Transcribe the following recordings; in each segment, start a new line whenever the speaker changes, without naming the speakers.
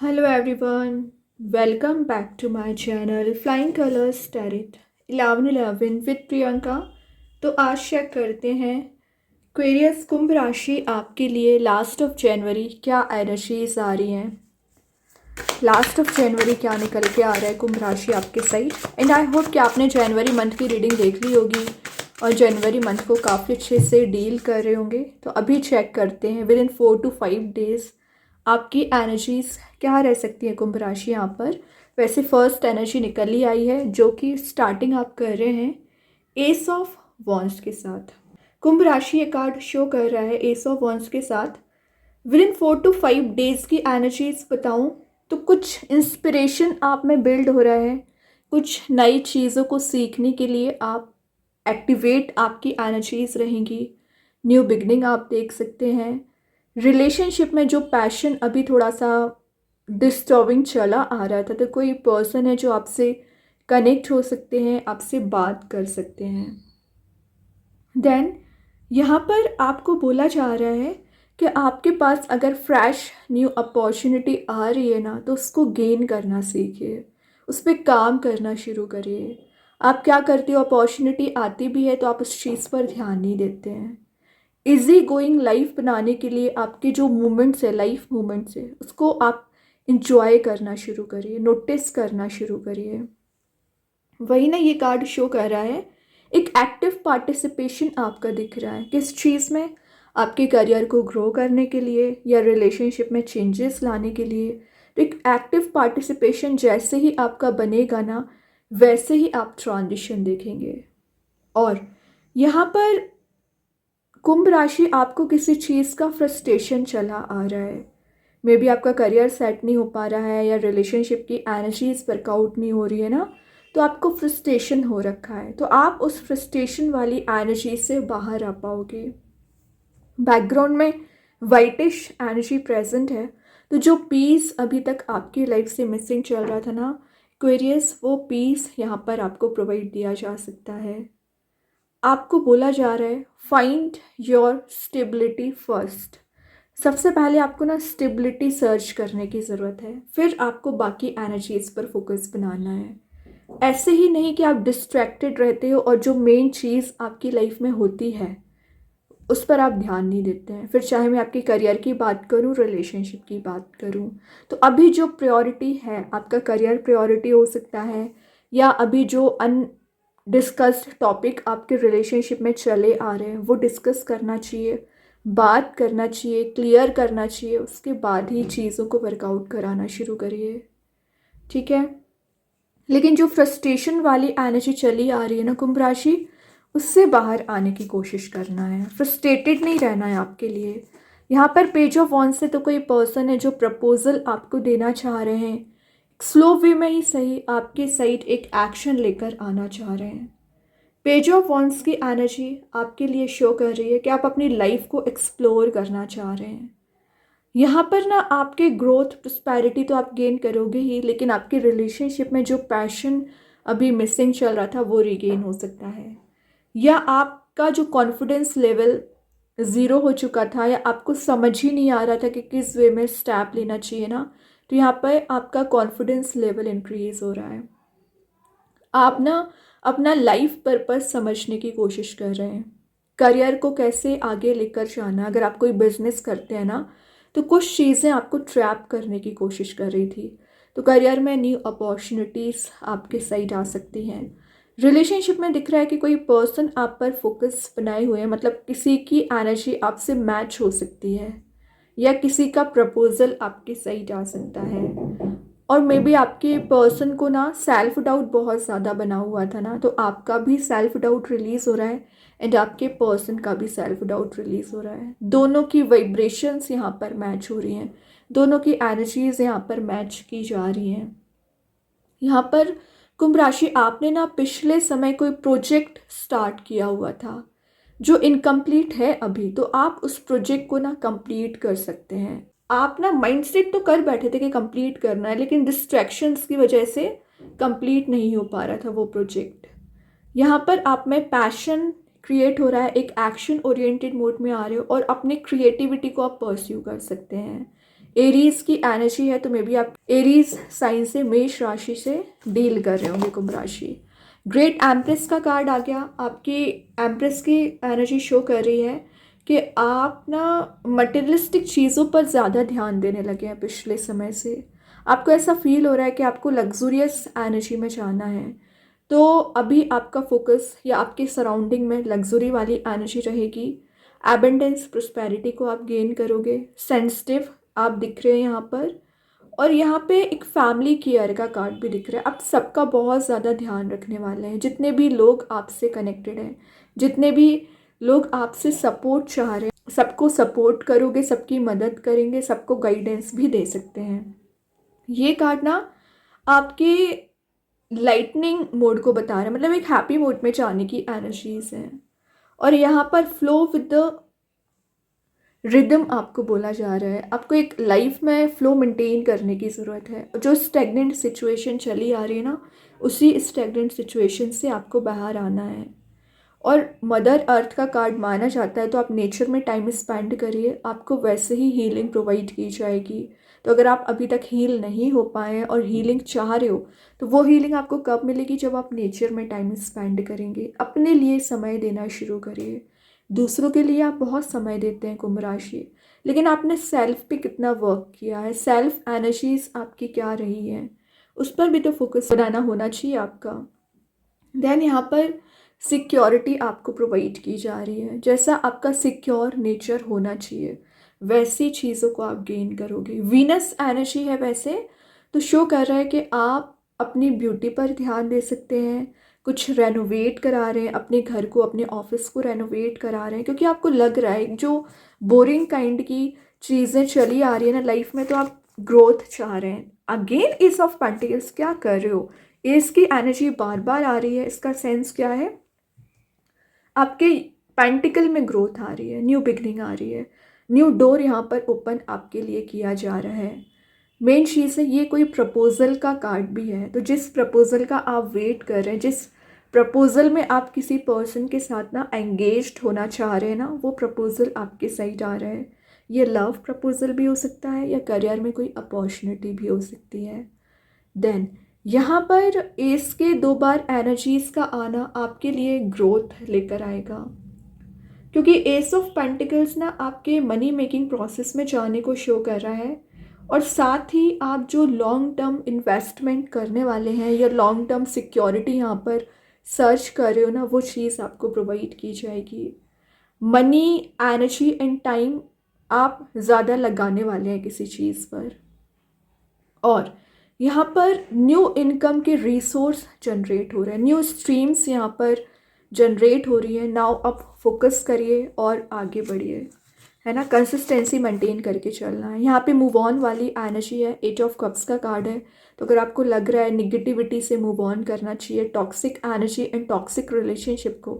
Hello everyone, welcome back to my channel Flying Colors Tarot 1111 with Priyanka. तो आज check करते हैं क्वेरियस कुंभ राशि आपके लिए लास्ट ऑफ जनवरी क्या एनर्जीज आ रही हैं। लास्ट ऑफ जनवरी क्या निकल के आ रहा है कुंभ राशि आपके साइड। एंड आई होप कि आपने जनवरी मंथ की रीडिंग देख ली होगी और जनवरी मंथ को काफ़ी अच्छे से डील कर रहे होंगे। तो अभी चेक करते हैं विद इन 4 to 5 डेज आपकी एनर्जीज क्या रह सकती है कुंभ राशि यहाँ पर। वैसे फर्स्ट एनर्जी निकल ही आई है जो कि स्टार्टिंग आप कर रहे हैं एस ऑफ वॉन्ड्स के साथ। कुंभ राशि ये कार्ड शो कर रहा है एस ऑफ वॉन्ड्स के साथ। विद इन 4 to 5 डेज की एनर्जीज बताऊँ तो कुछ इंस्पिरेशन आप में बिल्ड हो रहा है, कुछ नई चीज़ों को सीखने के लिए आप एक्टिवेट आपकी एनर्जीज रहेंगी। न्यू बिगनिंग आप देख सकते हैं। रिलेशनशिप में जो पैशन अभी थोड़ा सा डिस्टर्बिंग चला आ रहा था, तो कोई पर्सन है जो आपसे कनेक्ट हो सकते हैं, आपसे बात कर सकते हैं। देन यहाँ पर आपको बोला जा रहा है कि आपके पास अगर फ्रेश न्यू अपॉर्चुनिटी आ रही है ना, तो उसको गेन करना सीखिए, उस पर काम करना शुरू करिए। आप क्या करते हो, अपॉर्चुनिटी आती भी है तो आप उस चीज़ पर ध्यान नहीं देते हैं। इजी गोइंग लाइफ बनाने के लिए आपके जो मोमेंट्स है, लाइफ मोमेंट्स है, उसको आप इंजॉय करना शुरू करिए, नोटिस करना शुरू करिए। वही ना ये कार्ड शो कर रहा है एक एक्टिव पार्टिसिपेशन आपका दिख रहा है किस चीज़ में, आपके करियर को ग्रो करने के लिए या रिलेशनशिप में चेंजेस लाने के लिए। तो एक एक्टिव पार्टिसिपेशन जैसे ही आपका बनेगा ना, वैसे ही आप ट्रांजिशन देखेंगे। और यहाँ पर कुंभ राशि आपको किसी चीज़ का फ्रस्ट्रेशन चला आ रहा है। मे बी आपका करियर सेट नहीं हो पा रहा है या रिलेशनशिप की एनर्जीज वर्कआउट नहीं हो रही है ना, तो आपको फ्रस्ट्रेशन हो रखा है। तो आप उस फ्रस्ट्रेशन वाली एनर्जी से बाहर आ पाओगे। बैकग्राउंड में वाइटिश एनर्जी प्रेजेंट है, तो जो पीस अभी तक आपकी लाइफ से मिसिंग चल रहा था ना क्वेरियस, वो पीस यहाँ पर आपको प्रोवाइड दिया जा सकता है। आपको बोला जा रहा है फाइंड योर स्टेबिलिटी फर्स्ट। सबसे पहले आपको ना स्टेबिलिटी सर्च करने की ज़रूरत है, फिर आपको बाकी एनर्जीज पर फोकस बनाना है। ऐसे ही नहीं कि आप डिस्ट्रैक्टेड रहते हो और जो मेन चीज़ आपकी लाइफ में होती है उस पर आप ध्यान नहीं देते हैं। फिर चाहे मैं आपके करियर की बात करूं, रिलेशनशिप की बात करूं, तो अभी जो प्रायोरिटी है आपका करियर प्रायोरिटी हो सकता है, या अभी जो डिस्कस्ड टॉपिक आपके रिलेशनशिप में चले आ रहे हैं वो डिस्कस करना चाहिए, बात करना चाहिए, क्लियर करना चाहिए। उसके बाद ही चीज़ों को वर्कआउट कराना शुरू करिए, ठीक है। लेकिन जो फ्रस्ट्रेशन वाली एनर्जी चली आ रही है ना कुंभ राशि, उससे बाहर आने की कोशिश करना है। फ्रस्ट्रेटेड नहीं रहना है आपके लिए। यहाँ पर पेज ऑफ वॉन्ड्स से तो कोई पर्सन है जो प्रपोजल आपको देना चाह रहे हैं, स्लो वे में ही सही आपके साइड एक एक्शन लेकर आना चाह रहे हैं। पेज ऑफ वॉन्ड्स की एनर्जी आपके लिए शो कर रही है कि आप अपनी लाइफ को एक्सप्लोर करना चाह रहे हैं। यहाँ पर ना आपके ग्रोथ प्रॉस्पेरिटी तो आप गेन करोगे ही, लेकिन आपके रिलेशनशिप में जो पैशन अभी मिसिंग चल रहा था वो रिगेन हो सकता है। या आपका जो कॉन्फिडेंस लेवल ज़ीरो हो चुका था, या आपको समझ ही नहीं आ रहा था कि किस वे में स्टेप लेना चाहिए ना, तो यहाँ पर आपका कॉन्फिडेंस लेवल इंक्रीज हो रहा है। आप ना अपना लाइफ पर्पस समझने की कोशिश कर रहे हैं, करियर को कैसे आगे लेकर जाना। अगर आप कोई बिजनेस करते हैं ना, तो कुछ चीज़ें आपको ट्रैप करने की कोशिश कर रही थी, तो करियर में न्यू अपॉर्चुनिटीज़ आपके साइड आ सकती हैं। रिलेशनशिप में दिख रहा है कि कोई पर्सन आप पर फोकस बनाए हुए हैं, मतलब किसी की एनर्जी आपसे मैच हो सकती है, या किसी का प्रपोजल आपके साइड आ सकता है। और मे बी आपके पर्सन को ना सेल्फ डाउट बहुत ज़्यादा बना हुआ था ना, तो आपका भी सेल्फ डाउट रिलीज़ हो रहा है एंड आपके पर्सन का भी सेल्फ डाउट रिलीज़ हो रहा है। दोनों की वाइब्रेशंस यहाँ पर मैच हो रही हैं, दोनों की एनर्जीज यहाँ पर मैच की जा रही हैं। यहाँ पर कुंभ राशि आपने ना पिछले समय कोई प्रोजेक्ट स्टार्ट किया हुआ था जो इनकम्प्लीट है अभी, तो आप उस प्रोजेक्ट को ना कंप्लीट कर सकते हैं। आप ना माइंडसेट तो कर बैठे थे कि कंप्लीट करना है, लेकिन डिस्ट्रैक्शंस की वजह से कंप्लीट नहीं हो पा रहा था वो प्रोजेक्ट। यहाँ पर आप में पैशन क्रिएट हो रहा है, एक एक्शन ओरिएंटेड मोड में आ रहे हो और अपने क्रिएटिविटी को आप परस्यू कर सकते हैं। एरीज की एनर्जी है, तो मे बी आप एरीज साइन से, मेष राशि से डील कर रहे होंगे कुंभ राशि। ग्रेट एम्प्रेस का कार्ड आ गया। आपकी एम्प्रेस की एनर्जी शो कर रही है कि आप ना मटेरियलिस्टिक चीज़ों पर ज़्यादा ध्यान देने लगे हैं पिछले समय से। आपको ऐसा फील हो रहा है कि आपको लग्जूरियस एनर्जी में जाना है, तो अभी आपका फोकस या आपके सराउंडिंग में लग्जरी वाली एनर्जी रहेगी। एबंडेंस प्रोस्पेरिटी को आप गेन करोगे। सेंसिटिव आप दिख रहे हैं यहाँ पर, और यहाँ पे एक फैमिली केयर का कार्ड भी दिख रहा है। आप सबका बहुत ज़्यादा ध्यान रखने वाले हैं। जितने भी लोग आपसे कनेक्टेड हैं, जितने भी लोग आपसे सपोर्ट चाह रहे हैं, सबको सपोर्ट करोगे, सबकी मदद करेंगे, सबको गाइडेंस भी दे सकते हैं। ये कार्ड ना आपके लाइटनिंग मोड को बता रहा है, मतलब एक हैप्पी मोड में जाने की एनर्जीज हैं। और यहाँ पर फ्लो विद द रिदम आपको बोला जा रहा है। आपको एक लाइफ में फ्लो मेंटेन करने की ज़रूरत है। जो स्टेगनेंट सिचुएशन चली आ रही है ना, उसी स्टेगनेंट सिचुएशन से आपको बाहर आना है। और मदर अर्थ का कार्ड माना जाता है, तो आप नेचर में टाइम स्पेंड करिए, आपको वैसे ही हीलिंग प्रोवाइड की जाएगी। तो अगर आप अभी तक हील नहीं हो पाए और हीलिंग चाह रहे हो, तो वो हीलिंग आपको कब मिलेगी? जब आप नेचर में टाइम स्पेंड करेंगे। अपने लिए समय देना शुरू करिए। दूसरों के लिए आप बहुत समय देते हैं कुंभ राशि, लेकिन आपने सेल्फ पे कितना वर्क किया है? सेल्फ एनर्जीज आपकी क्या रही है? उस पर भी तो फोकस बनाना होना चाहिए आपका। देन यहाँ पर सिक्योरिटी आपको प्रोवाइड की जा रही है। जैसा आपका सिक्योर नेचर होना चाहिए, वैसी चीज़ों को आप गेन करोगे। वीनस एनर्जी है वैसे, तो शो कर रहा है कि आप अपनी ब्यूटी पर ध्यान दे सकते हैं। कुछ रेनोवेट करा रहे हैं अपने घर को, अपने ऑफिस को रेनोवेट करा रहे हैं, क्योंकि आपको लग रहा है जो बोरिंग काइंड की चीज़ें चली आ रही है ना लाइफ में, तो आप ग्रोथ चाह रहे हैं। अगेन एस ऑफ पेंटिकल्स, क्या कर रहे हो? एस की एनर्जी बार बार आ रही है। इसका सेंस क्या है? आपके पेंटिकल में ग्रोथ आ रही है, न्यू बिगनिंग आ रही है, न्यू डोर यहाँ पर ओपन आपके लिए किया जा रहा है। मेन चीज़ है, ये कोई प्रपोजल का कार्ड भी है। तो जिस प्रपोजल का आप वेट कर रहे हैं, जिस प्रपोजल में आप किसी पर्सन के साथ ना एंगेज्ड होना चाह रहे हैं ना, वो प्रपोजल आपके साइड आ रहा है। ये लव प्रपोजल भी हो सकता है, या करियर में कोई अपॉर्चुनिटी भी हो सकती है। देन यहाँ पर एस के 2 बार एनर्जीज का आना आपके लिए ग्रोथ लेकर आएगा, क्योंकि एस ऑफ पेंटिकल्स ना आपके मनी मेकिंग प्रोसेस में जाने को शो कर रहा है। और साथ ही आप जो लॉन्ग टर्म इन्वेस्टमेंट करने वाले हैं या लॉन्ग टर्म सिक्योरिटी यहाँ पर सर्च कर रहे हो ना, वो चीज़ आपको प्रोवाइड की जाएगी। मनी, एनर्जी एंड टाइम आप ज़्यादा लगाने वाले हैं किसी चीज़ पर। और यहाँ पर न्यू इनकम के रिसोर्स जनरेट हो रहे हैं, न्यू स्ट्रीम्स यहाँ पर जनरेट हो रही है। नाउ आप फोकस करिए और आगे बढ़िए, है ना। कंसिस्टेंसी मेंटेन करके चलना है। यहाँ पे मूव ऑन वाली एनर्जी है। 8 ऑफ कप्स का कार्ड है। तो अगर आपको लग रहा है निगेटिविटी से मूव ऑन करना चाहिए, toxic energy and toxic relationship को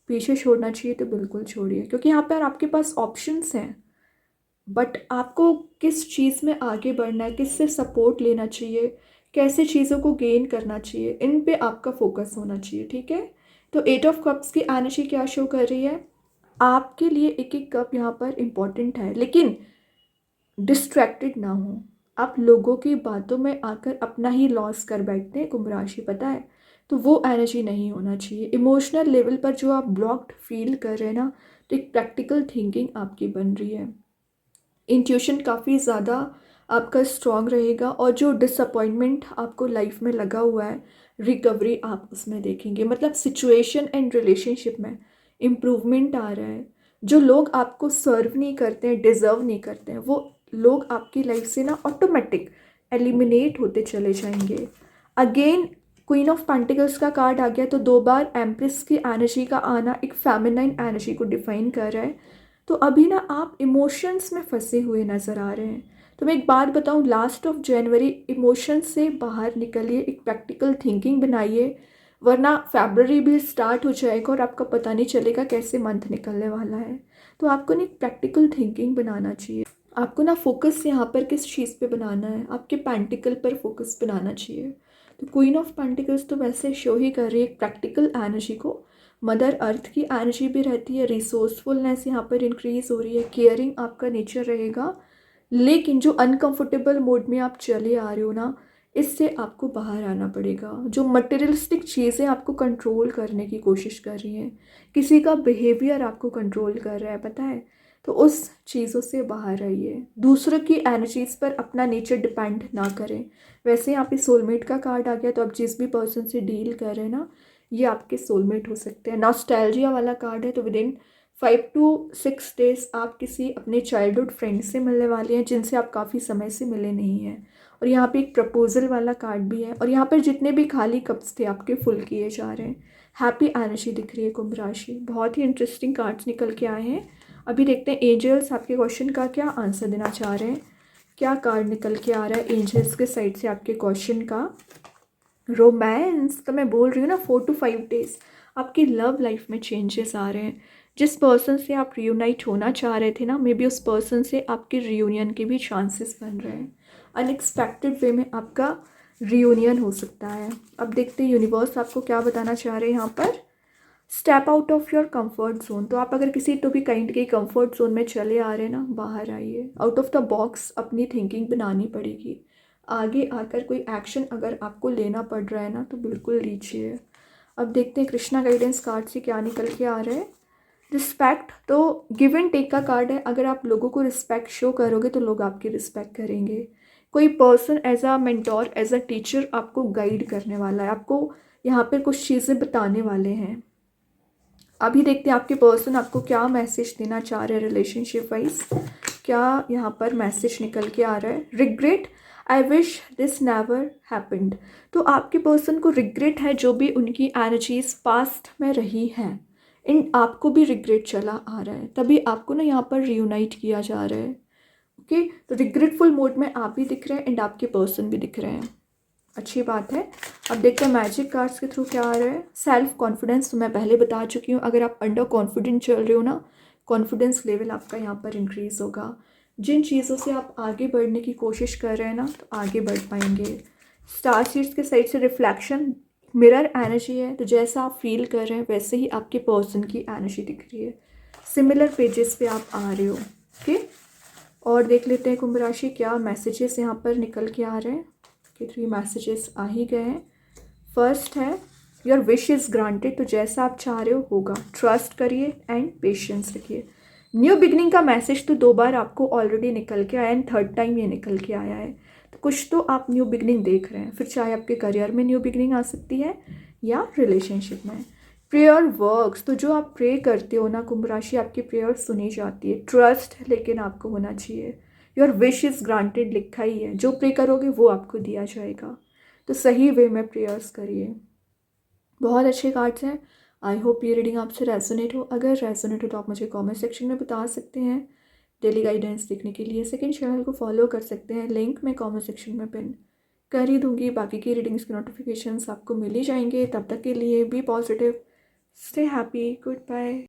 पीछे छोड़ना चाहिए, तो बिल्कुल छोड़िए, क्योंकि यहाँ पर आपके पास ऑप्शंस हैं। बट आपको किस चीज़ में आगे बढ़ना है, किससे सपोर्ट लेना चाहिए, कैसे चीज़ों को गेन करना चाहिए, इन पे आपका फोकस होना चाहिए, ठीक है। तो 8 ऑफ कप्स की एनर्जी क्या शो कर रही है? आपके लिए एक एक कप यहाँ पर इम्पॉर्टेंट है, लेकिन डिस्ट्रैक्टेड ना हो। आप लोगों की बातों में आकर अपना ही लॉस कर बैठते हैं कुंभ राशि, पता है। तो वो एनर्जी नहीं होना चाहिए। इमोशनल लेवल पर जो आप ब्लॉक्ड फील कर रहे हैं ना, तो एक प्रैक्टिकल थिंकिंग आपकी बन रही है। इंट्यूशन काफ़ी ज़्यादा आपका स्ट्रॉन्ग रहेगा, और जो डिसअपॉइंटमेंट आपको लाइफ में लगा हुआ है, रिकवरी आप उसमें देखेंगे। मतलब सिचुएशन एंड रिलेशनशिप में इम्प्रूवमेंट आ रहा है। जो लोग आपको सर्व नहीं करते हैं, डिज़र्व नहीं करते हैं, वो लोग आपकी लाइफ से ना ऑटोमेटिक एलिमिनेट होते चले जाएंगे। अगेन क्वीन ऑफ पेंटिकल्स का कार्ड आ गया, तो 2 बार एम्प्रेस की एनर्जी का आना एक फेमिनाइन एनर्जी को डिफाइन कर रहा है। तो अभी ना आप इमोशंस में फंसे हुए नज़र आ रहे हैं। तो मैं एक बात बताऊं, लास्ट ऑफ जनवरी इमोशंस से बाहर निकलिए, एक प्रैक्टिकल थिंकिंग बनाइए, वरना फरवरी भी स्टार्ट हो जाएगा और आपका पता नहीं चलेगा कैसे मंथ निकलने वाला है। तो आपको ना एक प्रैक्टिकल थिंकिंग बनाना चाहिए। आपको ना फोकस यहाँ पर किस चीज़ पे बनाना है? आपके पेंटिकल पर फोकस बनाना चाहिए। तो क्वीन ऑफ पेंटिकल्स तो वैसे शो ही कर रही है एक प्रैक्टिकल एनर्जी को। मदर अर्थ की एनर्जी भी रहती है, रिसोर्सफुलनेस यहाँ पर इंक्रीज हो रही है, केयरिंग आपका नेचर रहेगा, लेकिन जो अनकंफर्टेबल मोड में आप चले आ रहे हो ना, इससे आपको बाहर आना पड़ेगा। जो मटेरियलिस्टिक चीज़ें आपको कंट्रोल करने की कोशिश कर रही हैं, किसी का बिहेवियर आपको कंट्रोल कर रहा है, पता है, तो उस चीज़ों से बाहर आइए। दूसरों की एनर्जीज़ पर अपना नेचर डिपेंड ना करें। वैसे यहाँ पे सोलमेट का कार्ड आ गया, तो आप जिस भी पर्सन से डील कर रहे हैं ना, ये आपके सोलमेट हो सकते हैं। नॉस्टैल्जिया वाला कार्ड है, तो विद इन 5 to 6 days आप किसी अपने चाइल्डहुड फ्रेंड से मिलने वाले हैं जिनसे आप काफ़ी समय से मिले नहीं हैं। और यहाँ पे एक प्रपोजल वाला कार्ड भी है, और यहाँ पर जितने भी खाली कप्स थे आपके फुल किए जा रहे हैं। हैप्पी एनर्जी दिख रही है कुंभ राशि। बहुत ही इंटरेस्टिंग कार्ड्स निकल के आए हैं। अभी देखते हैं एंजल्स आपके क्वेश्चन का क्या आंसर देना चाह रहे हैं। क्या कार्ड निकल के आ रहा है एंजल्स के साइड से आपके क्वेश्चन का। रोमांस, तो मैं बोल रही हूँ ना, 4 to 5 days आपकी लव लाइफ में चेंजेस आ रहे हैं। जिस पर्सन से आप रियूनाइट होना चाह रहे थे ना, मे बी उस पर्सन से आपके रियूनियन के भी चांसेस बन रहे हैं। अनएक्सपेक्टेड वे में आपका रियूनियन हो सकता है। अब देखते हैं यूनिवर्स आपको क्या बताना चाह रहे हैं यहाँ पर। Step out of your comfort zone, तो आप अगर किसी टू बी काइंड के कंफर्ट जोन में चले आ रहे हैं ना, बाहर आइए। आउट ऑफ द बॉक्स अपनी थिंकिंग बनानी पड़ेगी। आगे आकर कोई एक्शन अगर आपको लेना पड़ रहा है ना, तो बिल्कुल लीजिए। अब देखते हैं कृष्णा गाइडेंस कार्ड से क्या निकल के आ रहा है। रिस्पेक्ट, तो गिव एंड टेक का कार्ड है। अगर आप लोगों को रिस्पेक्ट शो करोगे तो लोग आपकी रिस्पेक्ट करेंगे। कोई person as a mentor, as a teacher आपको गाइड करने वाला है, आपको यहाँ पर कुछ चीज़ें बताने वाले हैं। अभी देखते हैं आपके पर्सन आपको क्या मैसेज देना चाह रहे हैं रिलेशनशिप वाइज। क्या यहाँ पर मैसेज निकल के आ रहा है। Regret, I wish this never happened, तो आपके पर्सन को रिग्रेट है जो भी उनकी एनर्जीज पास्ट में रही हैं। इन आपको भी रिग्रेट चला आ रहा है, तभी आपको ना यहाँ पर रियूनाइट किया जा रहा है। ओके, तो रिग्रेटफुल मोड में आप भी दिख रहे हैं एंड आपके पर्सन भी दिख रहे हैं। अच्छी बात है। अब देखते हैं मैजिक कार्ड्स के थ्रू क्या आ रहा है। सेल्फ कॉन्फिडेंस, तो मैं पहले बता चुकी हूँ, अगर आप अंडर कॉन्फिडेंट चल रहे हो ना, कॉन्फिडेंस लेवल आपका यहाँ पर इंक्रीज होगा। जिन चीज़ों से आप आगे बढ़ने की कोशिश कर रहे हैं ना, तो आगे बढ़ पाएंगे। स्टार सीड्स के साइड से रिफ्लेक्शन, मिरर एनर्जी है, तो जैसा आप फील कर रहे हैं वैसे ही आपके पर्सन की एनर्जी दिख रही है। सिमिलर पेजेस पे आप आ रहे हो। ओके, और देख लेते हैं कुंभ राशि क्या मैसेजेस यहाँ पर निकल के आ रहे हैं। कि 3 मैसेजेस आ ही गए हैं। फर्स्ट है योर विश इज़ ग्रांटेड, तो जैसा आप चाह रहे हो होगा। ट्रस्ट करिए एंड पेशेंस रखिए। न्यू बिगनिंग का मैसेज तो 2 बार आपको ऑलरेडी निकल के आया एंड थर्ड टाइम ये निकल के आया है, तो कुछ तो आप न्यू बिगनिंग देख रहे हैं। फिर चाहे आपके करियर में न्यू बिगनिंग आ सकती है या रिलेशनशिप में। प्रेयर वर्क्स, तो जो आप प्रे करते हो ना कुंभ राशि, आपकी प्रेयर सुनी जाती है। ट्रस्ट लेकिन आपको होना चाहिए। योर विश इज़ ग्रांटेड लिखा ही है, जो प्रे करोगे वो आपको दिया जाएगा, तो सही वे में प्रेयर्स करिए। बहुत अच्छे कार्ड्स हैं। आई होप ये रीडिंग आपसे रेजोनेट हो। अगर रेजोनेट हो तो आप मुझे कमेंट सेक्शन में बता सकते हैं। डेली गाइडेंस देखने के लिए सेकंड चैनल को फॉलो कर सकते हैं, लिंक मैं कमेंट सेक्शन में पिन कर ही दूंगी। बाकी की रीडिंग्स के नोटिफिकेशंस आपको मिल ही जाएंगे। तब तक के लिए be positive, stay happy, good bye.